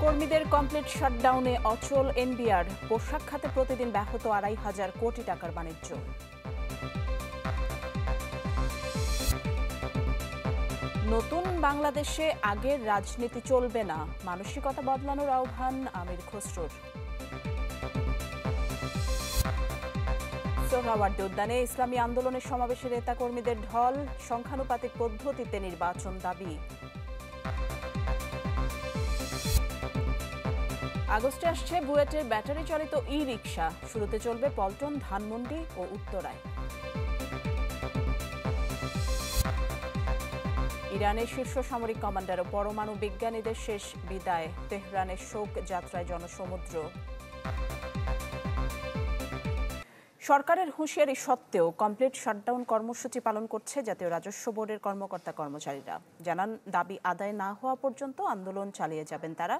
কর্মীদের কমপ্লিট শাটডাউনে অচল এনবিআর, পোশাক খাতে প্রতিদিন ব্যাহত ২৫০০ কোটি টাকার বাণিজ্য। নতুন বাংলাদেশে আগের রাজনীতি চলবে না, মানসিকতা বদলানোর আহ্বান আমির খসরুর। সোহরাওয়ার্দী উদ্যানে ইসলামী আন্দোলনের সমাবেশে নেতাকর্মীদের ঢল, সংখ্যানুপাতিক পদ্ধতিতে নির্বাচন দাবি। আগস্টে আসছে বুয়েটের ব্যাটারি চালিত ই-রিকশা, শুরুতে চলবে পল্টন, ধানমন্ডি ও উত্তরায়। ইরানের শীর্ষ সামরিক কমান্ডার ও পরমাণু বিজ্ঞানীদের শেষ বিদায়, তেহরানের শোক যাত্রায় জনসমুদ্র। সরকারের হুঁশিয়ারি সত্ত্বেও কমপ্লিট শাটডাউন কর্মসূচি পালন করছে জাতীয় রাজস্ব বোর্ডের কর্মকর্তা কর্মচারীরা। জানান, দাবি আদায় না হওয়া পর্যন্ত আন্দোলন চালিয়ে যাবেন তারা।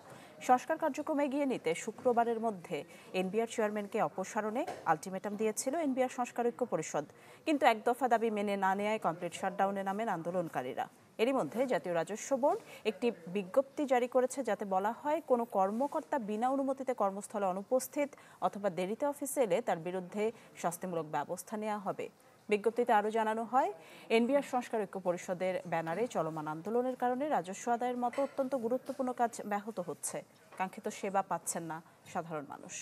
সংস্কার কার্যক্রম এগিয়ে নিতে শুক্রবারের মধ্যে এনবিআর চেয়ারম্যানকে অপসারণে আলটিমেটাম দিয়েছিল এনবিআর সংস্কার ঐক্য পরিষদ, কিন্তু এক দফা দাবি মেনে না নেয়ায় কমপ্লিট শাটডাউনে নামেন আন্দোলনকারীরা। এরই মধ্যে জাতীয় রাজস্ব বোর্ড একটি বিজ্ঞপ্তি জারি করেছে, যাতে বলা হয় কোনো কর্মকর্তা বিনা অনুমতিতে কর্মস্থলে অনুপস্থিত অথবা দেরিতে অফিসে এলে তার বিরুদ্ধে শাস্তিমূলক ব্যবস্থা নেওয়া হবে। বিজ্ঞপ্তিতে আরও জানানো হয়, এনবিআর সংস্কার ঐক্য পরিষদের ব্যানারে চলমান আন্দোলনের কারণে রাজস্ব আদায়ের মতো অত্যন্ত গুরুত্বপূর্ণ কাজ ব্যাহত হচ্ছে। কাঙ্ক্ষিত সেবা পাচ্ছেন না সাধারণ মানুষ।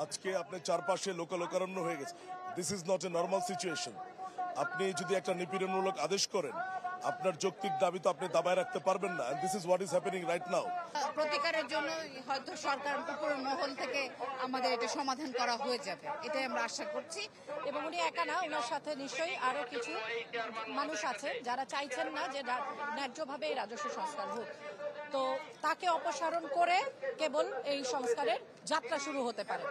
আজকে আপনার চারপাশে লোকারণ্য হয়ে গেছে। This is not a normal situation. আপনি যদি একটা নিপীড়নমূলক আদেশ করেন, আপনার যৌক্তিক দাবি তো আপনি দাবায় রাখতে পারবেন না। This is what is happening right now. প্রতিকারের জন্য হয়তো সরকার উপর মহল থেকে আমাদের এটা সমাধান করা হয়ে যাবে, এটাই আমরা আশা করছি। এবং উনি একা না, ওনার সাথে নিশ্চয়ই আরো কিছু মানুষ আছে যারা চাইছেন না যে ন্যায্যভাবে এই রাজস্ব সংস্কার হোক। তো তাকে অপসারণ করে কেবল এই সংস্কারের যাত্রা শুরু হতে পারে।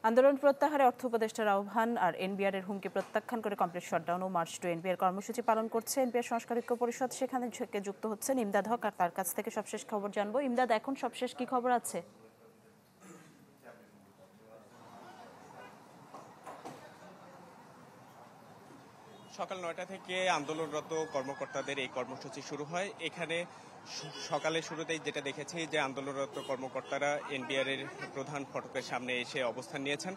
আন্দোলন প্রত্যাহারে অর্থ উপদেষ্টার আহ্বান আর এনবিআর এর হুমকি প্রত্যাখ্যান করে কমপ্লিট শাটডাউন ও মার্চ টু এনবিআর কর্মসূচি পালন করছে এনবিআর সংস্কার ঐক্য পরিষদ। সেখানে যুক্ত হচ্ছেন ইমদাদ হক, আর তার কাছ থেকে সবশেষ খবর জানবো। ইমদাদ, এখন সবশেষ কি খবর আছে? সকাল ৯টা থেকে আন্দোলনরত কর্মকর্তাদের এই কর্মসূচি শুরু হয়। এখানে সকালে শুরুতেই যেটা দেখেছি যে আন্দোলনরত কর্মকর্তারা এনবিআর এর প্রধান ফটকের সামনে এসে অবস্থান নিয়েছেন।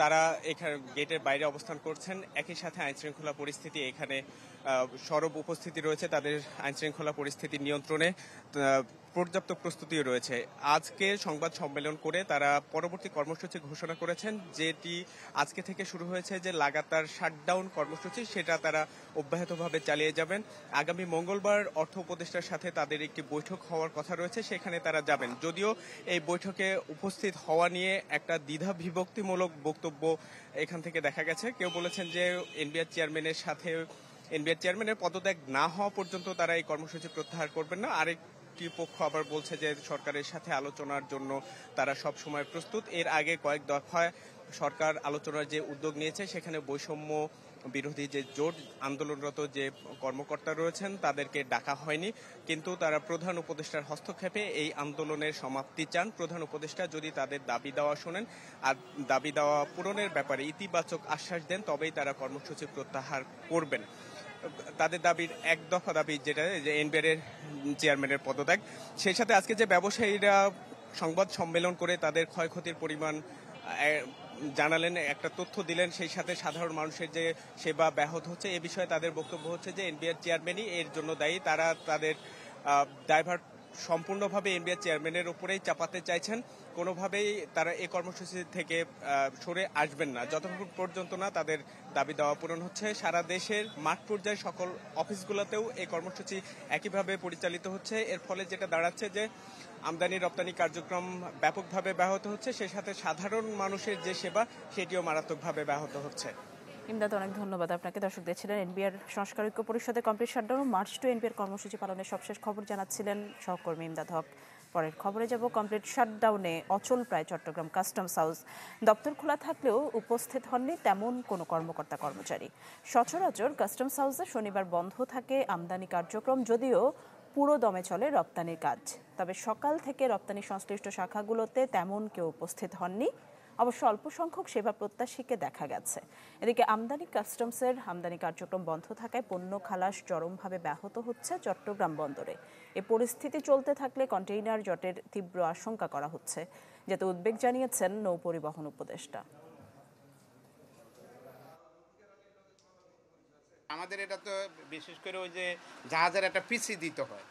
তারা এখানে গেটের বাইরে অবস্থান করছেন। একই সাথে আইনশৃঙ্খলা পরিস্থিতি এখানে সরব উপস্থিতি রয়েছে, তাদের আইনশৃঙ্খলা পরিস্থিতি নিয়ন্ত্রণে পর্যাপ্ত প্রস্তুতিও রয়েছে। আজকে সংবাদ সম্মেলন করে তারা পরবর্তী কর্মসূচি ঘোষণা করেছেন, যেটি আজকে থেকে শুরু হয়েছে যে লাগাতার শাটডাউন কর্মসূচি, সেটা তারা অব্যাহতভাবে চালিয়ে যাবেন। আগামী মঙ্গলবার অর্থ উপদেষ্টার সাথে তাদের একটি বৈঠক হওয়ার কথা রয়েছে, সেখানে তারা যাবেন। যদিও এই বৈঠকে উপস্থিত হওয়া নিয়ে একটা দ্বিধা বিভক্তিমূলক বক্তব্য এখান থেকে দেখা গেছে। কেউ বলেছেন যে এনবিআর চেয়ারম্যানের পদত্যাগ না হওয়া পর্যন্ত তারা এই কর্মসূচি প্রত্যাহার করবেন না। আরেকটি পক্ষ আবার বলছে যে সরকারের সাথে আলোচনার জন্য তারা সব সময় প্রস্তুত। এর আগে কয়েক দফায় সরকার আলোচনার যে উদ্যোগ নিয়েছে, সেখানে বৈষম্য বিরোধী যে জোট আন্দোলনরত যে কর্মকর্তা রয়েছেন তাদেরকে ডাকা হয়নি, কিন্তু তারা প্রধান উপদেষ্টার হস্তক্ষেপে এই আন্দোলনের সমাপ্তি চান। প্রধান উপদেষ্টা যদি তাদের দাবি দেওয়া শোনেন আর দাবি দেওয়া পূরণের ব্যাপারে ইতিবাচক আশ্বাস দেন, তবেই তারা কর্মসূচি প্রত্যাহার করবেন। তাদের দাবির এক দফা দাবি যেটা যে এনবিআর এর চেয়ারম্যানের পদত্যাগ। সেই সাথে আজকে যে ব্যবসায়ীরা সংবাদ সম্মেলন করে তাদের ক্ষয়ক্ষতির পরিমাণ জানালেন, একটা তথ্য দিলেন, সেই সাথে সাধারণ মানুষের যে সেবা ব্যাহত হচ্ছে এ বিষয়ে তাদের বক্তব্য হচ্ছে যে এনবিআর চেয়ারম্যানই এর জন্য দায়ী। তারা তাদের দায়ভার সম্পূর্ণভাবে এনবিআর চেয়ারম্যানের উপরেই চাপাতে চাইছেন। কোনোভাবেই তারা এই কর্মসূচি থেকে সরে আসবেন না যতক্ষণ পর্যন্ত না তাদের দাবি দেওয়া পূরণ হচ্ছে। সারা দেশের মাঠ পর্যায়ে সকল অফিসগুলোতেও এই কর্মসূচি একইভাবে পরিচালিত হচ্ছে। এর ফলে যেটা দাঁড়াচ্ছে যে আমদানি রপ্তানি কার্যক্রম ব্যাপকভাবে ব্যাহত হচ্ছে, সেই সাথে সাধারণ মানুষের যে সেবা সেটিও মারাত্মকভাবে ব্যাহত হচ্ছে। ইমদাদ, অনেক ধন্যবাদ আপনাকে। দর্শক দেখছিলেন এনবিআর সংস্কার ঐক্য পরিষদের complete shutdown March to NBR কর্মসূচি পালনের সবশেষ খবর জানাচ্ছিলেন সহকর্মী ইমদাদ হক। পরের খবরে যাব। কমপ্লিট শাটডাউনে অচল প্রায় চট্টগ্রাম কাস্টমস হাউস। দপ্তর খোলা থাকলেও উপস্থিত হননি তেমন কোনো কর্মকর্তা কর্মচারী। সচরাচর কাস্টমস হাউসে শনিবার বন্ধ থাকে আমদানি কার্যক্রম, যদিও পুরো দমে চলে রপ্তানির কাজ। তবে সকাল থেকে রপ্তানি সংশ্লিষ্ট শাখাগুলোতে তেমন কেউ উপস্থিত হননি। অবশ্য অল্প সংখ্যক সেবা প্রত্যাশীকে দেখা গেছে। এদিকে কাস্টমসের আমদানি কার্যক্রম বন্ধ থাকায় পণ্য খালাস চরমভাবে ব্যাহত হচ্ছে চট্টগ্রাম বন্দরে। এ পরিস্থিতি চলতে থাকলে কন্টেইনার জটের তীব্র আশঙ্কা করা হচ্ছে, যাতে উদ্বেগ জানিয়েছেন নৌ পরিবহন উপদেষ্টা। আমাদের এটা তো বিশেষ করে ওই যে জাহাজের একটা পিসি দিতে হয়,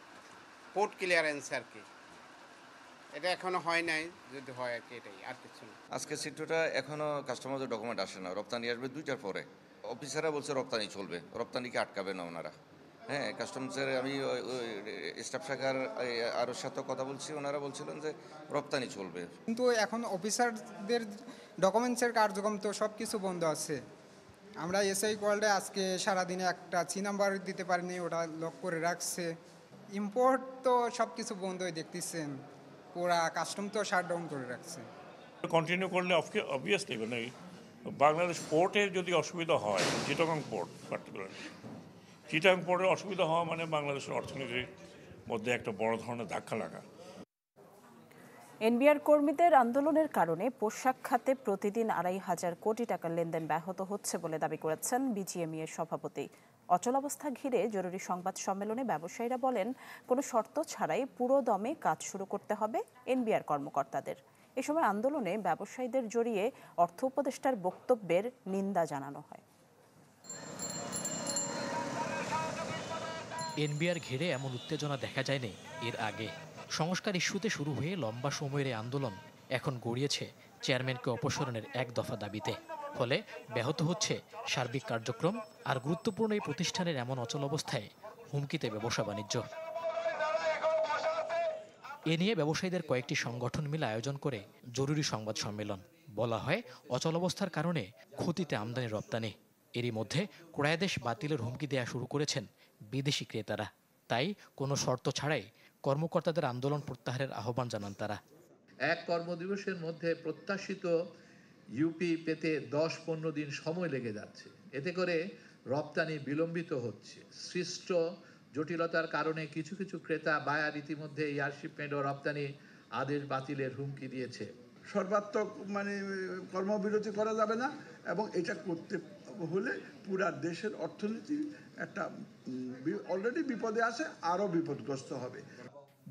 পোর্ট ক্লিয়ারেন্স আর কি, এটা এখনো হয় নাই, যদি হয় আর কি, এটাই আর কিছু না। আজকে সিটটা এখনো কাস্টমারদের ডকুমেন্ট আসে না, রপ্তানি আসবে 2টার পরে। অফিসাররা বলছে রপ্তানি চলবে, রপ্তানিকে আটকাবে না ওনারা। হ্যাঁ, কাস্টমসের আমি স্টাফ শাখার আরও সাথে কথা বলছি, ওনারা বলছিলেন যে রপ্তানি চলবে। কিন্তু এখন অফিসারদের ডকুমেন্টসের কার্যক্রম তো সব কিছু বন্ধ আছে। আমরা এসআই ওয়ার্ল্ডে আজকে সারাদিনে একটা নাম্বার দিতে পারিনি, ওটা লক করে রাখছে। ইম্পোর্ট তো সব কিছু বন্ধই দেখতেছেন, পুরা কাস্টম তো শাটডাউন করে রাখছে। কন্টিনিউ করলে অবভিয়াসলি মানে বাংলাদেশ পোর্টের যদি অসুবিধা হয়, চিটাগং পোর্ট পার্টিকুলারলি, চিটাগং পোর্টের অসুবিধা হওয়া মানে বাংলাদেশের অর্থনীতির মধ্যে একটা বড় ধরনের ধাক্কা লাগা। এনবিআর কর্মীদের আন্দোলনের কারণে পোশাক খাতে প্রতিদিন ২৫০০ কোটি টাকার লেনদেন ব্যাহত হচ্ছে বলে দাবি করেছেন বিজিএমইএ এর সভাপতি। অচলাবস্থা ঘিরে জরুরি সংবাদ সম্মেলনে ব্যবসায়ীরা বলেন, কোনো শর্ত ছাড়াই পুরো দমে কাজ শুরু করতে হবে এনবিআর কর্মকর্তাদের। এ সময় আন্দোলনে ব্যবসায়ীদের জড়িয়ে অর্থ উপদেষ্টার বক্তব্যের নিন্দা জানানো হয়। এনবিআর ঘিরে এমন উত্তেজনা দেখা যায়নি এর আগে। সংস্কার ইস্যুতে শুরু হয়ে লম্বা সময়ের এই আন্দোলন এখন গড়িয়েছে চেয়ারম্যানকে অপসারণের এক দফা দাবিতে। ফলে ব্যাহত হচ্ছে সার্বিক কার্যক্রম, আর গুরুত্বপূর্ণ এই প্রতিষ্ঠানের এমন অচল অবস্থায় হুমকিতে ব্যবসা বাণিজ্য। এ নিয়ে ব্যবসায়ীদের কয়েকটি সংগঠন মিলে আয়োজন করে জরুরি সংবাদ সম্মেলন। বলা হয়, অচলাবস্থার কারণে ক্ষতিতে আমদানি রপ্তানি। এরই মধ্যে ক্রয়াদেশ বাতিলের হুমকি দেওয়া শুরু করেছেন বিদেশি ক্রেতারা। তাই কোনো শর্ত ছাড়াই কর্মকর্তাদের আন্দোলন প্রত্যাহারের আহ্বান জানান তারা। এক কর্মদিবসের মধ্যে প্রত্যাশিত ইউপি পেতে 10-15 দিন সময় লেগে যাচ্ছে। এতে করে রপ্তানি বিলম্বিত হচ্ছে। সৃষ্ট জটিলতার কারণে কিছু কিছু ক্রেতা বায়ার ইতিমধ্যে এয়ারশিপমেন্ট ও রপ্তানি আদেশ বাতিলের হুমকি দিয়েছে। সর্বাত্মক কর্মবিরতি করা যাবে না, এবং এটা করতে হলে পুরা দেশের অর্থনীতি একটা অলরেডি বিপদে আছে, আরও বিপদগ্রস্ত হবে।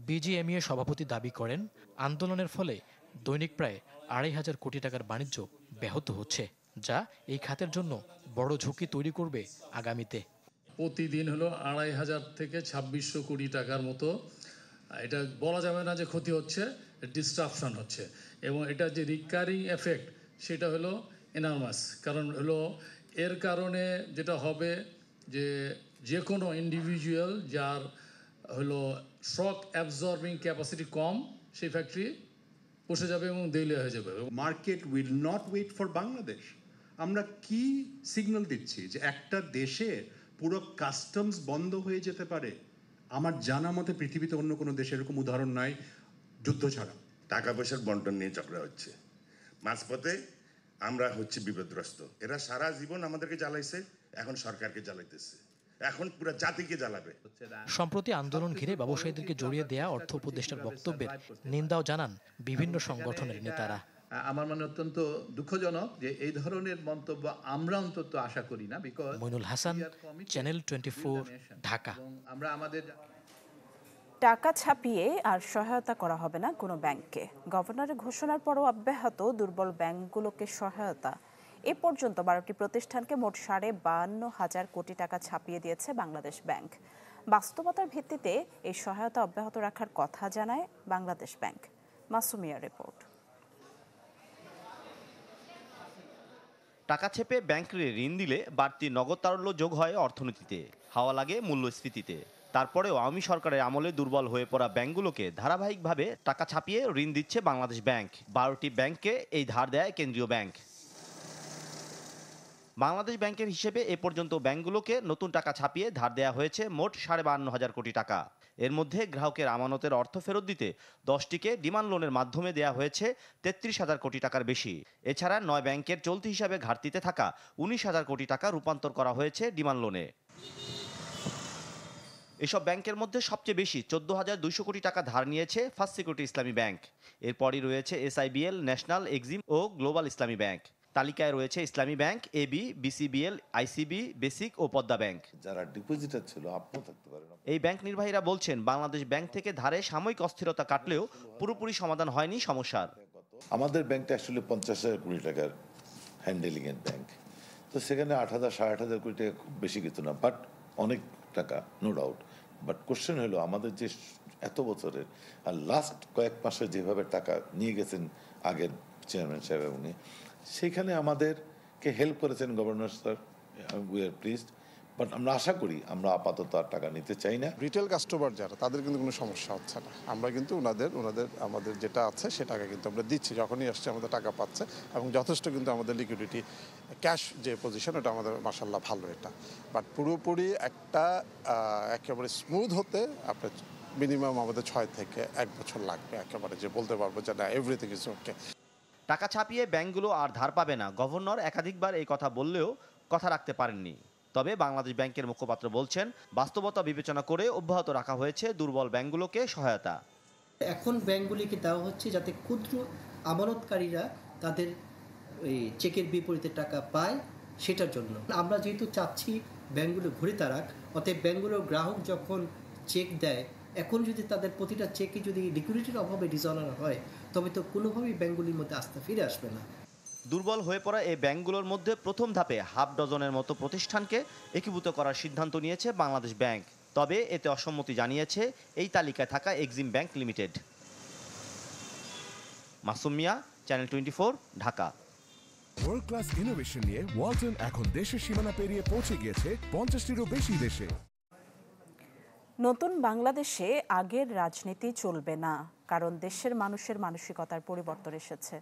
বিজিএমইএ সভাপতি দাবি করেন, আন্দোলনের ফলে দৈনিক প্রায় ২৫০০ কোটি টাকার বাণিজ্য ব্যাহত হচ্ছে, যা এই খাতের জন্য বড় ঝুঁকি তৈরি করবে আগামীতে। প্রতিদিন হলো ২৫০০ থেকে ২৬০০ কোটি টাকার মতো, এটা বলা যাবে না যে ক্ষতি হচ্ছে, ডিস্ট্রাকশন হচ্ছে। এবং এটা যে রিকারিং এফেক্ট সেটা হলো এনার্মাস। কারণ হলো এর কারণে যেটা হবে যে কোনো ইন্ডিভিজুয়াল যার হলো শক অ্যাবজর্বিং ক্যাপাসিটি কম, সেই ফ্যাক্টরি বসে যাবে এবং দেউলিয়া হয়ে যাবে। Market will not wait for Bangladesh. আমরা কি সিগন্যাল দিচ্ছি যে একটা দেশে পুরো কাস্টমস বন্ধ হয়ে যেতে পারে? আমার জানা মতে পৃথিবীতে অন্য কোনো দেশে এরকম উদাহরণ নাই যুদ্ধ ছাড়া। টাকা পয়সার বন্টন নিয়ে ঝগড়া হচ্ছে, মাঝপথে আমরা হচ্ছে বিপদগ্রস্ত। এরা সারা জীবন আমাদেরকে জ্বালাইছে, এখন সরকারকে জ্বালাইতেছে, এখন পুরো জাতিকে জ্বালাবে। সম্প্রতি আন্দোলন ঘিরে ব্যবসায়ীদেরকে জড়িয়ে দেয়া অর্থ উপদেষ্টার বক্তব্যের নিন্দাও জানান বিভিন্ন সংগঠনের নেতারা। আমার মনে অত্যন্ত দুঃখজনক যে এই ধরনের মন্তব্য আমরা অন্তত আশা করি না। Because Moinul Hasan, channel 24, Dhaka. আমরা আমাদের টাকা ছাপিয়ে আর সহায়তা করা হবে না কোনো ব্যাংককে। গভর্নরের ঘোষণার পরও অব্যাহত দুর্বল ব্যাংকগুলোকে সহায়তা। এ পর্যন্ত 12টি প্রতিষ্ঠানকে মোট ৫২,৫০০ কোটি টাকা ছাপিয়ে দিয়েছে বাংলাদেশ ব্যাংক। বাস্তবতার ভিত্তিতে এই সহায়তা অব্যাহত রাখার কথা জানায় বাংলাদেশ ব্যাংক। মাসুমিয়ার রিপোর্ট। টাকা ছেপে ব্যাংকে ঋণ দিলে বাড়তি নগদ তারল্য যোগ হয় অর্থনীতিতে, হাওয়া লাগে মূল্যস্ফীতিতে। তারপরেও আওয়ামী সরকারের আমলে দুর্বল হয়ে পড়া ব্যাংকগুলোকে ধারাবাহিকভাবে টাকা ছাপিয়ে ঋণ দিচ্ছে বাংলাদেশ ব্যাংক। 12টি ব্যাংককে এই ধার দেয় কেন্দ্রীয় ব্যাংক। বাংলাদেশ ব্যাংকের হিসেবে এ পর্যন্ত ব্যাংকগুলোকে নতুন টাকা ছাপিয়ে ধার দেওয়া হয়েছে মোট ৫২,৫০০ কোটি টাকা। এর মধ্যে গ্রাহকের আমানতের অর্থ ফেরত দিতে 10টিকে ডিমান্ড লোনের মাধ্যমে দেওয়া হয়েছে ৩৩,০০০ কোটি টাকার বেশি। এছাড়া 9 ব্যাংকের চলতি হিসাবে ঘাটতিতে থাকা ১৯,০০০ কোটি টাকা রূপান্তর করা হয়েছে ডিমান্ড লোনে। এসব ব্যাংকের মধ্যে সবচেয়ে বেশি 14,200 কোটি টাকা ধার নিয়েছে ফার্স্ট সিকিউরিটি ইসলামী ব্যাংক। এরপরই রয়েছে SIBL, ন্যাশনাল, এক্সিম ও গ্লোবাল ইসলামী ব্যাংক। তালিকায় রয়েছে Islami Bank, AB, BCBL, ICB, Basic ও পদ্মা ব্যাংক। যারা ডিপোজিটার ছিল আপনিও থাকতে পারেন। এই ব্যাংক নির্বাহীরা বলছেন, বাংলাদেশ ব্যাংক থেকে ধারে সাময়িক অস্থিরতা কাটলেও পুরোপুরি সমাধান হয়নি সমস্যার। আমাদের ব্যাংকটা অ্যাকচুয়ালি 50,000 কোটি টাকার হ্যান্ডেলিং এর ব্যাংক, তো সেখানে 8,000 8,500 কোটি টাকা খুব বেশি কিছু না, বাট অনেক টাকা, নো ডাউট। বাট কোশ্চেন হলো আমাদের যে এত বছরের আর লাস্ট কয়েক মাসে যেভাবে টাকা নিয়ে গেছেন আগের চেয়ারম্যান সাহেব, উনি সেখানে আমাদেরকে হেল্প করেছেন governor sir, we are pleased. But আমরা আশা করি আমরা আপাতত আর টাকা নিতে চাই না। রিটেল কাস্টমার যারা, তাদের কিন্তু কোনো সমস্যা হচ্ছে না। আমরা কিন্তু ওনাদের আমাদের যেটা আছে সেটাকে কিন্তু আমরা দিচ্ছি, যখনই আসছে আমাদের টাকা পাচ্ছে, এবং যথেষ্ট কিন্তু আমাদের লিকুইডিটি ক্যাশ যে পজিশন, ওটা আমাদের মাশাআল্লাহ ভালো। এটা বাট পুরোপুরি একটা একেবারে স্মুথ হতে আপনার মিনিমাম আমাদের 6 থেকে 1 বছর লাগবে, একেবারে যে বলতে পারবো যে না এভরিথিং ইজ ওকে। টাকা ছাপিয়ে ব্যাংকগুলো আর ধার পাবে না, গভর্নর একাধিকবার এই কথা বললেও কথা রাখতে পারেননি। তবে বাংলাদেশ ব্যাংকের মুখপাত্র বলছেন, বাস্তবতা বিবেচনা করে অব্যাহত রাখা হয়েছে দুর্বল ব্যাংকগুলোকে সহায়তা। এখন ব্যাংকগুলিকে দেওয়া হচ্ছে যাতে ক্ষুদ্র আমানতকারীরা তাদের ওই চেকের বিপরীতে টাকা পায়, সেটার জন্য। আমরা যেহেতু চাচ্ছি ব্যাংকগুলো ঘুরে দাঁড়াক, অতএব ব্যাংকগুলোর গ্রাহক যখন চেক দেয়, এখন যদি তাদের প্রতিটা চেকে যদি লিকুইডিটির অভাবে ডিসঅনার হয়, তবে তো কোনোভাবেই ব্যাংকগুলির মধ্যে আস্থা ফিরে আসবে না। দুর্বল হয়ে পড়া এই ব্যাংকগুলোর মধ্যে প্রথম ধাপে হাফ ডজনের মতো প্রতিষ্ঠানকে একীভূত করার সিদ্ধান্ত নিয়েছে বাংলাদেশ ব্যাংক। তবে এতে অসম্মতি জানিয়েছে এই তালিকায় থাকা Exim Bank Limited. Masum Mia, Channel 24, Dhaka. World class innovation নিয়ে ওয়ালটন এখন দেশের সীমানা পেরিয়ে পৌঁছে গিয়েছে 50টিরও বেশি দেশে। নতুন বাংলাদেশে আগের রাজনীতি চলবে না, কারণ দেশের মানুষের মানসিকতার পরিবর্তন এসেছে।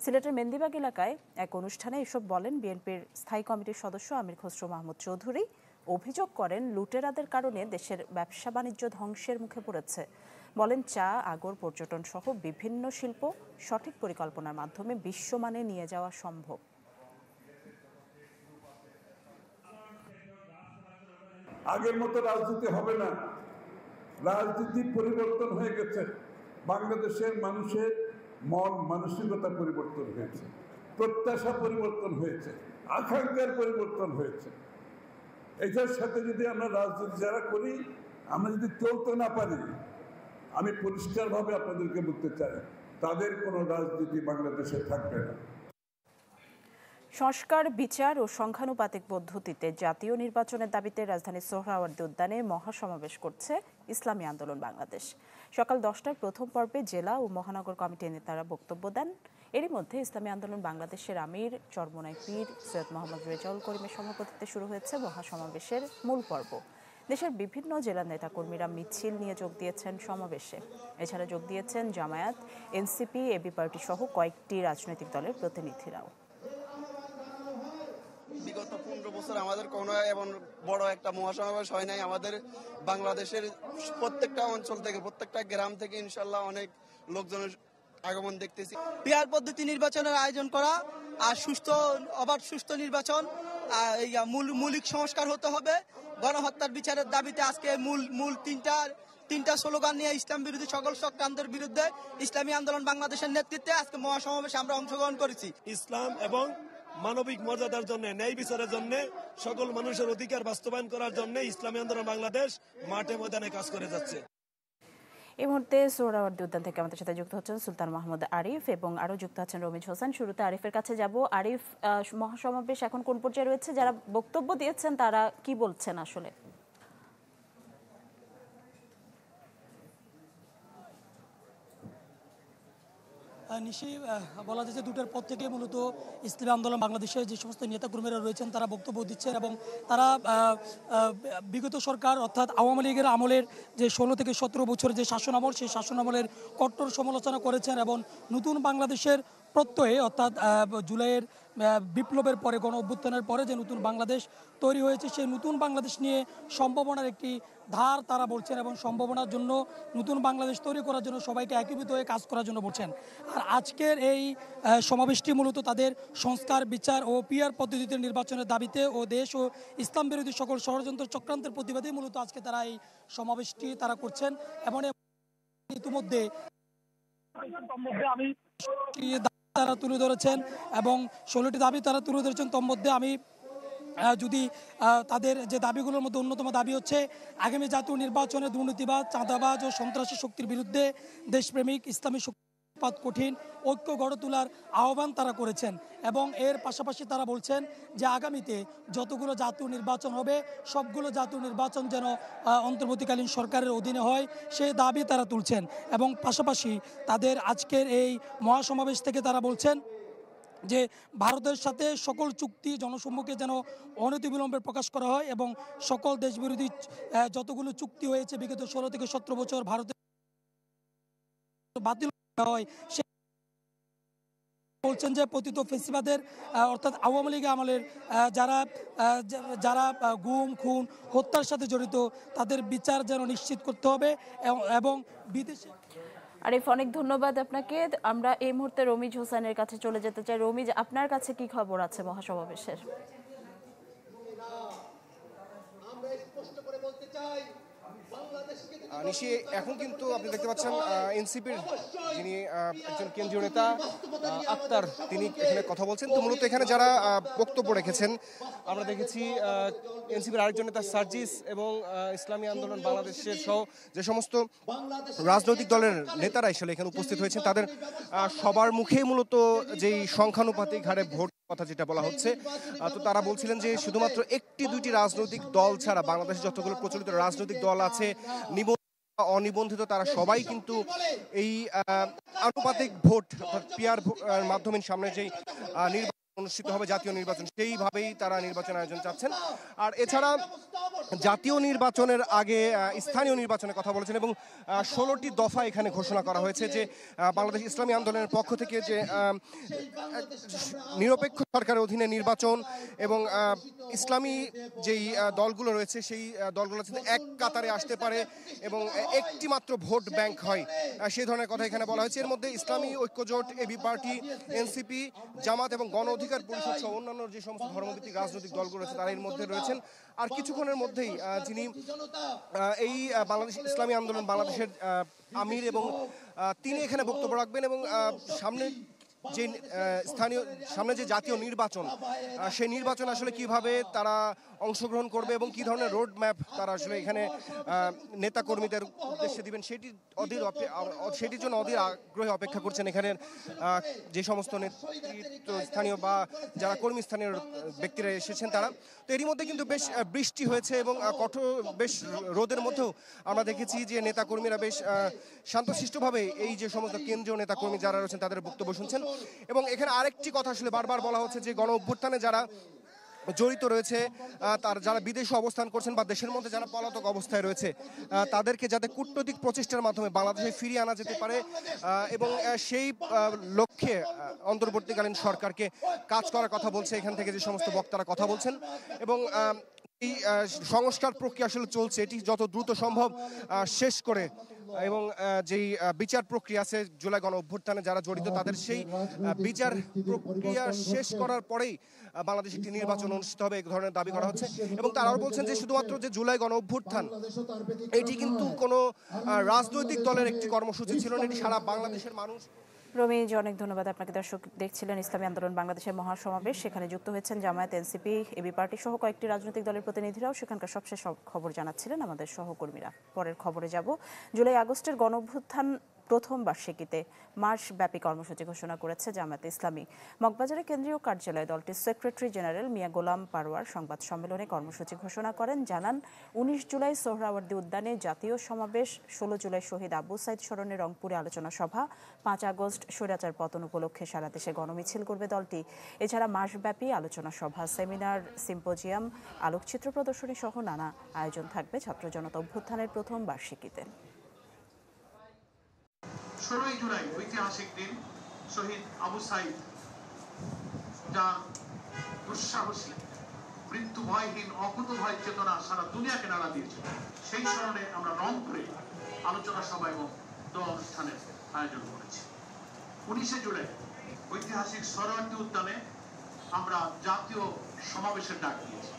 সিলেটের মেন্দিবাগ এলাকায় এক অনুষ্ঠানে এসব বলেন বিএনপির স্থায়ী কমিটির সদস্য আমির খসরু মাহমুদ চৌধুরী। অভিযোগ করেন, লুটেরাদের কারণে দেশের ব্যবসা বাণিজ্য ধ্বংসের মুখে পড়েছে। বলেন, চা, আগর, পর্যটন সহ বিভিন্ন শিল্প সঠিক পরিকল্পনার মাধ্যমে বিশ্বমানে নিয়ে যাওয়া সম্ভব। আগের মতো রাজনীতি হবে না, রাজনীতি পরিবর্তন হয়ে গেছে। বাংলাদেশের মানুষের মন মানসিকতা পরিবর্তন হয়েছে, প্রত্যাশা পরিবর্তন হয়েছে, আকাঙ্ক্ষার পরিবর্তন হয়েছে। এটার সাথে যদি আমরা রাজনীতি যারা করি, আমরা যদি চলতে না পারি, আমি পরিষ্কারভাবে আপনাদেরকে বলতে চাই, তাদের কোনো রাজনীতি বাংলাদেশে থাকবে না। সংস্কার, বিচার ও সংখ্যানুপাতিক পদ্ধতিতে জাতীয় নির্বাচনের দাবিতে রাজধানীর সোহরাওয়ার্দী উদ্যানে মহাসমাবেশ করছে ইসলামী আন্দোলন বাংলাদেশ। সকাল 10টায় প্রথম পর্বে জেলা ও মহানগর কমিটির নেতারা বক্তব্য দেন। এরই মধ্যে ইসলামী আন্দোলন বাংলাদেশের আমির চরমোনাই পীর সৈয়দ মোহাম্মদ রেজাউল করিমের সভাপতিত্বে শুরু হয়েছে মহাসমাবেশের মূল পর্ব। দেশের বিভিন্ন জেলার নেতাকর্মীরা মিছিল নিয়ে যোগ দিয়েছেন সমাবেশে। এছাড়া যোগ দিয়েছেন জামায়াত, এনসিপি, এবি পার্টি সহ কয়েকটি রাজনৈতিক দলের প্রতিনিধিরাও। বিগত 15 বছর আমাদের কোনো এমন বড় একটা মহাসমাবেশ হয় নাই। আমাদের বাংলাদেশের প্রত্যেকটা অঞ্চল থেকে, প্রত্যেকটা গ্রাম থেকে ইনশাল্লাহ অনেক লোকজনের আগমন দেখতেছি। পিআর পদ্ধতি নির্বাচনের আয়োজন করা আর অবাধ সুষ্ঠু নির্বাচন, মৌলিক সংস্কার হতে হবে। গণহত্যার বিচারের দাবিতে আজকে মূল তিনটা স্লোগান নিয়ে ইসলাম বিরোধী সকল চক্রান্তের বিরুদ্ধে ইসলামী আন্দোলন বাংলাদেশের নেতৃত্বে আজকে মহাসমাবেশে আমরা অংশগ্রহণ করেছি। ইসলাম এবং মানবিক মর্যাদার জন্য, ন্যায় বিচারের জন্য, সকল মানুষের অধিকার বাস্তবায়ন করার জন্য ইসলামী আন্দোলন বাংলাদেশ মাঠে ময়দানে কাজ করে যাচ্ছে। এই মুহূর্তে সোহরাওয়ার্দী উদ্যান থেকে আমাদের সাথে যুক্ত হচ্ছেন সুলতান মাহমুদ আরিফ এবং আরও যুক্ত আছেন রমিজ হোসেন। শুরুতে আরিফের কাছে যাব। আরিফ, মহাসমাবেশ এখন কোন পর্যায়ে রয়েছে? যারা বক্তব্য দিয়েছেন তারা কি বলছেন আসলে? নিশ্চয়ই বলা যায় যে 2টার পর থেকে মূলত ইসলামী আন্দোলন বাংলাদেশের যে সমস্ত নেতাকর্মীরা রয়েছেন তারা বক্তব্য দিচ্ছেন এবং তারা বিগত সরকার অর্থাৎ আওয়ামী লীগের আমলের যে 16 থেকে 17 বছরের যে শাসনামল, সেই শাসনামলের কট্টর সমালোচনা করেছেন এবং নতুন বাংলাদেশের প্রত্যয়ে অর্থাৎ জুলাইয়ের বিপ্লবের পরে গণ অভ্যুত্থানের পরে যে নতুন বাংলাদেশ তৈরি হয়েছে সেই নতুন বাংলাদেশ নিয়ে সম্ভাবনার একটি ধার তারা বলছেন এবং সম্ভাবনার জন্য নতুন বাংলাদেশ তৈরি করার জন্য সবাইকে একীভূত হয়ে কাজ করার জন্য বলছেন। আর আজকের এই সমাবেশটি মূলত তাদের সংস্কার বিচার ও পিআর পদ্ধতিতে নির্বাচনের দাবিতে ও দেশ ও ইসলাম বিরোধী সকল ষড়যন্ত্র চক্রান্তের প্রতিবাদে মূলত আজকে তারা এই সমাবেশটি তারা করছেন। এবং ইতিমধ্যে আমি তারা তুলে ধরেছেন এবং 16টি দাবি তারা তুলে ধরেছেন। তোর মধ্যে আমি যদি তাদের যে দাবিগুলোর মধ্যে অন্যতম দাবি হচ্ছে আগামী জাতীয় নির্বাচনে দুর্নীতিবাজ, চাঁদাবাজ ও সন্ত্রাসী শক্তির বিরুদ্ধে দেশপ্রেমিক ইসলামী শক্তিপাত কঠিন ঐক্য গড়ে তোলার আহ্বান তারা করেছেন। এবং এর পাশাপাশি তারা বলছেন যে আগামীতে যতগুলো জাতীয় নির্বাচন হবে সবগুলো জাতীয় নির্বাচন যেন অন্তর্বর্তীকালীন সরকারের অধীনে হয় সেই দাবি তারা তুলছেন। এবং পাশাপাশি তাদের আজকের এই মহাসমাবেশ থেকে তারা বলছেন যে ভারতের সাথে সকল চুক্তি জনসম্মুখে যেন অনতিবিলম্বে প্রকাশ করা হয় এবং সকল দেশবিরোধী যতগুলো চুক্তি হয়েছে বিগত 16 থেকে 17 বছর ভারতের বাতিল হয়। সে বলছেন যে পতিত ফেসিবাদের অর্থাৎ আওয়ামী লীগ আমলের যারা গুম খুন হত্যার সাথে জড়িত তাদের বিচার যেন নিশ্চিত করতে হবে এবং বিদেশে। আরিফ, অনেক ধন্যবাদ আপনাকে। আমরা এই মুহূর্তে রমিজ হোসেনের কাছে চলে যেতে চাই। রমিজ, আপনার কাছে কি খবর আছে মহাসমাবেশের? নিশি, এখন কিন্তু আপনি দেখতে পাচ্ছেন এনসিপির যিনি একজন কেন্দ্রীয় নেতা আক্তার তিনি এখানে কথা বলছেন। তো মূলত এখানে যারা বক্তব্য রেখেছেন আমরা দেখেছি এনসিপির আরেকজন নেতা সার্জিস এবং ইসলামী আন্দোলন বাংলাদেশের সহ যে সমস্ত রাজনৈতিক দলের নেতারা আসলে এখানে উপস্থিত হয়েছেন তাদের সবার মুখেই মূলত যেই সংখ্যানুপাতিক হারে ভোট কথা যেটা বলা হচ্ছে, তো তারা বলছিলেন যে শুধুমাত্র একটি দুইটি রাজনৈতিক দল ছাড়া বাংলাদেশে যতগুলো প্রচলিত রাজনৈতিক দল আছে অনিবন্ধিত তারা সবাই কিন্তু এই আনুপাতিক ভোট পিআর মাধ্যমে সামনে যেই নির্বাচন অনুষ্ঠিত হবে জাতীয় নির্বাচন সেইভাবেই তারা নির্বাচন আয়োজন চাচ্ছেন। আর এছাড়া জাতীয় নির্বাচনের আগে স্থানীয় নির্বাচনের কথা বলেছেন এবং 16টি দফা এখানে ঘোষণা করা হয়েছে যে বাংলাদেশ ইসলামী আন্দোলনের পক্ষ থেকে যে নিরপেক্ষ সরকারের অধীনে নির্বাচন এবং ইসলামী যেই দলগুলো রয়েছে সেই দলগুলো এক কাতারে আসতে পারে এবং একটি মাত্র ভোট ব্যাংক হয় সেই ধরনের কথা এখানে বলা হয়েছে। এর মধ্যে ইসলামী ঐক্যজোট, এবি পার্টি, এনসিপি, জামাত এবং গণ অধিকার পরিষদ সহ অন্যান্য যে সমস্ত ধর্মভিত্তিক রাজনৈতিক দলগুলো রয়েছে তারা এর মধ্যে রয়েছেন। আর কিছুক্ষণের মধ্যেই যিনি এই বাংলাদেশ ইসলামী আন্দোলন বাংলাদেশের আমির এবং তিনি এখানে বক্তব্য রাখবেন এবং সামনে যে জাতীয় নির্বাচন সেই নির্বাচন আসলে কিভাবে তারা অংশগ্রহণ করবে এবং কি ধরনের রোড ম্যাপ তারা আসলে এখানে নেতা কর্মীদের উদ্দেশ্যে দিবেন সেটির জন্য অধীর আগ্রহে অপেক্ষা করছেন এখানের যে সমস্ত নেতৃত্ব স্থানীয় বা যারা কর্মী স্থানীয় ব্যক্তিরা এসেছেন তারা। তো এরই মধ্যে কিন্তু বেশ বৃষ্টি হয়েছে এবং বেশ রোদের মধ্যেও আমরা দেখেছি যে নেতাকর্মীরা বেশ শান্তশিষ্টভাবে এই যে সমস্ত কেন্দ্রীয় নেতাকর্মী যারা রয়েছেন তাদের বক্তব্য শুনছেন। এবং এখানে আরেকটি কথা আসলে বারবার বলা হচ্ছে যে গণ অভ্যুত্থানে যারা জড়িত রয়েছে যারা বিদেশে অবস্থান করছেন বা দেশের মধ্যে যারা পলাতক অবস্থায় রয়েছে তাদেরকে যাতে কূটনৈতিক প্রচেষ্টার মাধ্যমে বাংলাদেশে ফিরিয়ে আনা যেতে পারে এবং সেই লক্ষ্যে অন্তর্বর্তীকালীন সরকারকে কাজ করার কথা বলছে এখান থেকে যে সমস্ত বক্তারা কথা বলছেন। এবং এই সংস্কার প্রক্রিয়া আসলে চলছে, এটি যত দ্রুত সম্ভব শেষ করে এবং যেই বিচার প্রক্রিয়া আছে জুলাই গণ অভ্যুত্থানে যারা জড়িত তাদের সেই বিচার প্রক্রিয়া শেষ করার পরেই বাংলাদেশে একটি নির্বাচন অনুষ্ঠিত হবে এই ধরনের দাবি করা হচ্ছে। এবং তারাও বলছেন যে শুধুমাত্র যে জুলাই গণ অভ্যুত্থান এটি কিন্তু কোনো রাজনৈতিক দলের একটি কর্মসূচি ছিল না, এটি সারা বাংলাদেশের মানুষ। রমিজ, অনেক ধন্যবাদ আপনাকে। দর্শক দেখছিলেন ইসলামী আন্দোলন বাংলাদেশের মহাসমাবেশ, সেখানে যুক্ত হয়েছেন জামায়াত, এনসিপি, এবি পার্টি সহ কয়েকটি রাজনৈতিক দলের প্রতিনিধিরাও সেখানকার সবশেষ খবর জানাচ্ছিলেন আমাদের সহকর্মীরা। পরের খবরে যাব। জুলাই আগস্টের গণ অভ্যুত্থান প্রথম বার্ষিকীতে মাসব্যাপী কর্মসূচি ঘোষণা করেছে জামায়াতে ইসলামী। মগবাজারের কেন্দ্রীয় কার্যালয়ে দলটির সেক্রেটারি জেনারেল মিয়া গোলাম পারওয়ার সংবাদ সম্মেলনে কর্মসূচি ঘোষণা করেন। জানান 19 জুলাই সোহরাওয়ার্দী উদ্যানে জাতীয় সমাবেশ, 16 জুলাই শহীদ আবু সাইদ স্মরণে রংপুরে আলোচনা সভা, 5 আগস্ট স্বৈরাচার পতন উপলক্ষে সারা দেশে গণমিছিল করবে দলটি। এছাড়া মাসব্যাপী আলোচনা সভা, সেমিনার, সিম্পোজিয়াম, আলোকচিত্র প্রদর্শনী সহ নানা আয়োজন থাকবে ছাত্র জনতা অভ্যুত্থানের প্রথম বার্ষিকীতে। 16 জুলাই ঐতিহাসিক দিন, শহীদ আবু সাইদ, যার দুঃসাহসী মৃত্যু ভয়হীন অকুত ভয় চেতনা সারা দুনিয়াকে নাড়া দিয়েছে, সেই স্মরণে আমরা রংপুরে আলোচনা সভা এবং দোয়া অনুষ্ঠানের আয়োজন করেছি। 19শে জুলাই ঐতিহাসিক সরোয়ার্দী উদ্যানে আমরা জাতীয় সমাবেশের ডাক দিয়েছি।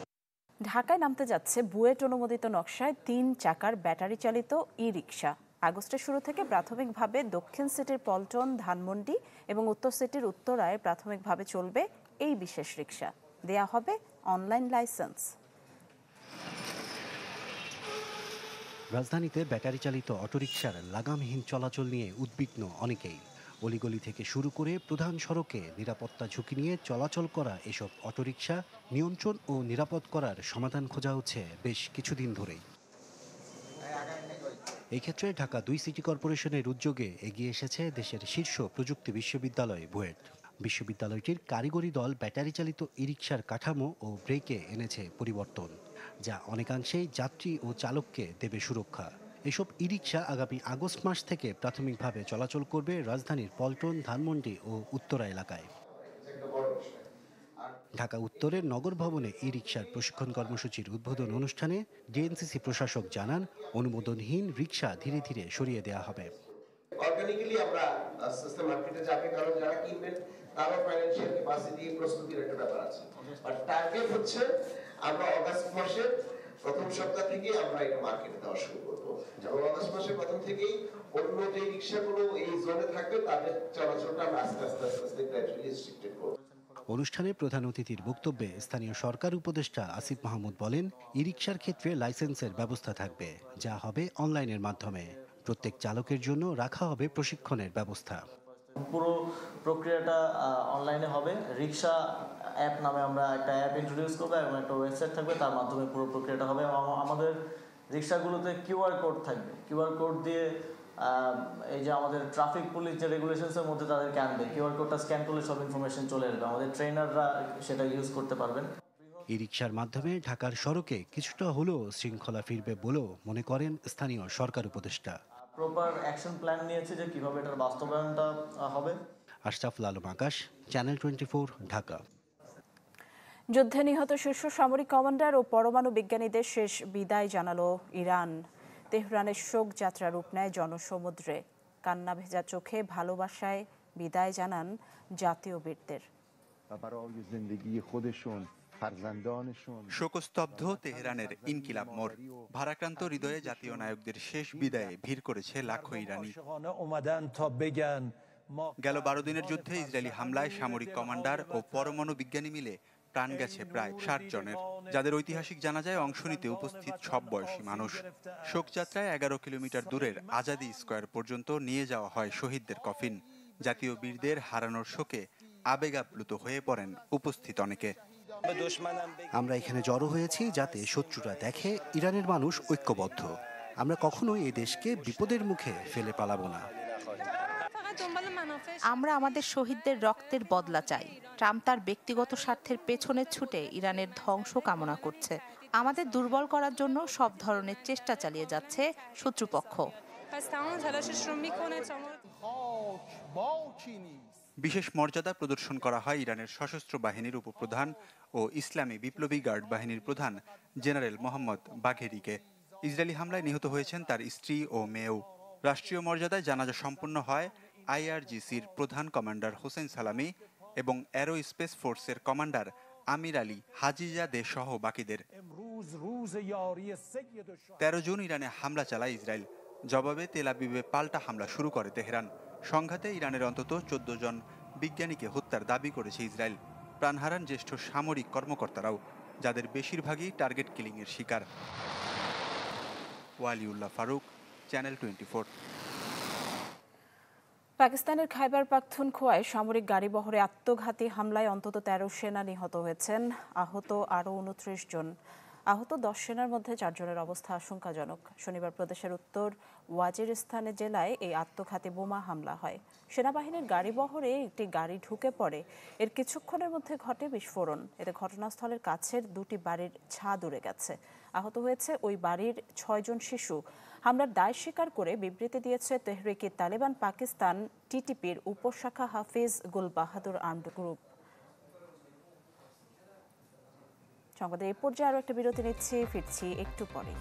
ঢাকায় নামতে যাচ্ছে বুয়েট অনুমোদিত নকশায় 3 চাকার ব্যাটারি চালিত ই রিকশা। আগস্টের শুরু থেকে প্রাথমিকভাবে দক্ষিণ সিটির পল্টন, ধানমন্ডি এবং উত্তর সিটির উত্তরায় প্রাথমিকভাবে চলবে এই বিশেষ রিকশা। দেয়া হবে অনলাইন লাইসেন্স। রাজধানীতে ব্যাটারি চালিত অটোরিকশার লাগামহীন চলাচল নিয়ে উদ্বিগ্ন অনেকেই। অলিগলি থেকে শুরু করে প্রধান সড়কে নিরাপত্তা ঝুঁকি নিয়ে চলাচল করা এসব অটোরিকশা নিয়ন্ত্রণ ও নিরাপদ করার সমাধান খোঁজা হচ্ছে বেশ কিছুদিন ধরেই। এই ক্ষেত্রে ঢাকা 2 সিটি কর্পোরেশনের উদ্যোগে এগিয়ে এসেছে দেশের শীর্ষ প্রযুক্তি বিশ্ববিদ্যালয় বুয়েট। বিশ্ববিদ্যালয়টির কারিগরি দল ব্যাটারি চালিত ই রিকশার কাঠামো ও ব্রেকে এনেছে পরিবর্তন, যা অনেকাংশেই যাত্রী ও চালককে দেবে সুরক্ষা। এসব ই রিকশা আগামী আগস্ট মাস থেকে প্রাথমিকভাবে চলাচল করবে রাজধানীর পল্টন, ধানমন্ডি ও উত্তরা এলাকায়। ঢাকা উত্তরের নগর ভবনে ই রিকশার প্রশিক্ষণ কর্মসূচির উদ্বোধন অনুষ্ঠানে ডিএনসিসি প্রশাসক জানান, অনুমোদনহীন রিকশা ধীরে ধীরে সরিয়ে দেওয়া হবে। অর্গানিক্যালি আমরা আস্তে আস্তে মার্কেটে যাবে, কারণ যারা কিনবেন তারও ফাইন্যান্সিয়াল ক্যাপাসিটি, প্রস্তুতির একটা ব্যাপার আছে। বাট টার্গেট হচ্ছে আমরা অগাস্ট মাসের প্রথম সপ্তাহ থেকে আমরা এটা মার্কেটে দেওয়া শুরু করবো, এবং অগাস্ট মাসের প্রথম থেকেই অন্য যে রিকশাগুলো এই জোনে থাকবে তাদের চলাচলটা আমরা আস্তে আস্তে গ্র্যাজুয়ালি রেস্ট্রিক্টেড করবো। অনুষ্ঠানে প্রধান অতিথির বক্তব্যে স্থানীয় সরকার উপদেষ্টা আসিফ মাহমুদ বলেন, ই রিকশার ক্ষেত্রে লাইসেন্সের ব্যবস্থা থাকবে, যা হবে অনলাইনের মাধ্যমে। প্রত্যেক চালকের জন্য রাখা হবে প্রশিক্ষণের ব্যবস্থা। পুরো প্রক্রিয়াটা অনলাইনে হবে। রিকশা অ্যাপ নামে আমরা একটা অ্যাপ ইন্ট্রোডিউস করবো এবং একটা ওয়েবসাইট থাকবে, তার মাধ্যমে পুরো প্রক্রিয়াটা হবে। আমাদের রিকশাগুলোতে কিউআর কোড থাকবে। কিউআর কোড দিয়ে এই যে আমাদের ট্রাফিক পুলিশ যে রেগুলেশনসের মধ্যে তাদেরকে আনবে, কিউআর কোডটা স্ক্যান করলে সব ইনফরমেশন চলে আসবে। আমাদের ট্রেনাররা সেটা ইউজ করতে পারবেন। ই রিকশার মাধ্যমে ঢাকার সড়কে কিছুটা হলেও শৃঙ্খলা ফিরবে বলেও মনে করেন স্থানীয় সরকার উপদেষ্টা। প্রপার অ্যাকশন প্ল্যান নিয়েছে যে কিভাবে এটার বাস্তবায়নটা হবে। আশরাফুল আলম আকাশ, চ্যানেল 24, ঢাকা। যুদ্ধে নিহত শীর্ষ সামরিক কমান্ডার ও পরমাণু বিজ্ঞানীদের শেষ বিদায় জানালো ইরান। তেহরানের শোক যাত্রা রূপ নেয় জনসমুদ্রে। কান্না ভেজা চোখে ভালোবাসায় বিদায় জানান জাতীয় বীরদের। শোকস্তব্ধ তেহরানের ইনকিলাব মোড়। ভারাক্রান্ত হৃদয়ে জাতীয় নায়কদের শেষ বিদায়ে ভিড় করেছে লাখো ইরানি। গেল 12 দিনের যুদ্ধে ইসরায়েলি হামলায় সামরিক কমান্ডার ও পরমাণু বিজ্ঞানী মিলে প্রাণ গেছে প্রায় 60 জনের, যাদের ঐতিহাসিক জানাজায় অংশ নিতে উপস্থিত সব বয়সী মানুষ। শোকযাত্রায় 11 কিলোমিটার দূরের আজাদি স্কয়ার পর্যন্ত নিয়ে যাওয়া হয় শহীদদের কফিন। জাতীয় বীরদের হারানোর শোকে আবেগাপ্লুত হয়ে পড়েন উপস্থিত অনেকে। আমরা এখানে জড়ো হয়েছি যাতে শত্রুরা দেখে ইরানের মানুষ ঐক্যবদ্ধ। আমরা কখনোই এই দেশকে বিপদের মুখে ফেলে পালাবো না। আমরা আমাদের শহীদদের রক্তের বদলা চাই। ট্রাম্প তার ব্যক্তিগত স্বার্থের পেছনে ছুটে ইরানের ধ্বংস কামনা করছে। আমাদের দুর্বল করার জন্য সব ধরনের চেষ্টা চালিয়ে যাচ্ছে শত্রুপক্ষ। বিশেষ মর্যাদা প্রদর্শন করা হয় ইরানের সশস্ত্র বাহিনীর উপপ্রধান ও ইসলামী বিপ্লবী গার্ড বাহিনীর প্রধান জেনারেল মোহাম্মদ বাঘেরিকে। ইসরায়েলি হামলায় নিহত হয়েছেন তার স্ত্রী ও মেয়েও। রাষ্ট্রীয় মর্যাদায় জানাজা সম্পন্ন হয় আইআরজিসির প্রধান কমান্ডার হোসেন সালামি এবং অ্যারো স্পেস ফোর্সের কমান্ডার আমির আলী হাজিজাদে সহ বাকিদের। 13 জুন ইরানে হামলা চালায় ইসরায়েল। জবাবে তেল আবিবে পাল্টা হামলা শুরু করে তেহরান। সংঘাতে ইরানের অন্তত 14 জন বিজ্ঞানীকে হত্যার দাবি করেছে ইসরায়েল। প্রাণ হারান জ্যেষ্ঠ সামরিক কর্মকর্তারাও, যাদের বেশিরভাগই টার্গেট কিলিংয়ের শিকার। ওয়ালিউল্লাহ ফারুক, চ্যানেল 24। পাকিস্তানের খাইবার পাখতুনখোয়ায় সামরিক গাড়িবহরে আত্মঘাতী হামলায় অন্তত 13 সেনা নিহত হয়েছেন। আহত আরও 29 জন। আহত 10 সেনার মধ্যে 4 জনের অবস্থা আশঙ্কাজনক। শনিবার প্রদেশের উত্তর ওয়াজিরিস্তান জেলায় এই আত্মঘাতী বোমা হামলা হয়। সেনাবাহিনীর গাড়িবহরে একটি গাড়ি ঢুকে পড়ে। এর কিছুক্ষণের মধ্যে ঘটে বিস্ফোরণ। এতে ঘটনাস্থলের কাছের 2টি বাড়ির ছাদ উড়ে গেছে। আহত হয়েছে ওই বাড়ির 6 জন শিশু। হামলার দায় স্বীকার করে বিবৃতি দিয়েছে তেহরিকে তালেবান পাকিস্তান টিটিপির উপশাখা হাফিজ গুল বাহাদুর আর্মড গ্রুপ। সংবাদের এই পর্যায়ে আরও একটা বিরতি নিচ্ছি, ফিরছি একটু পরে।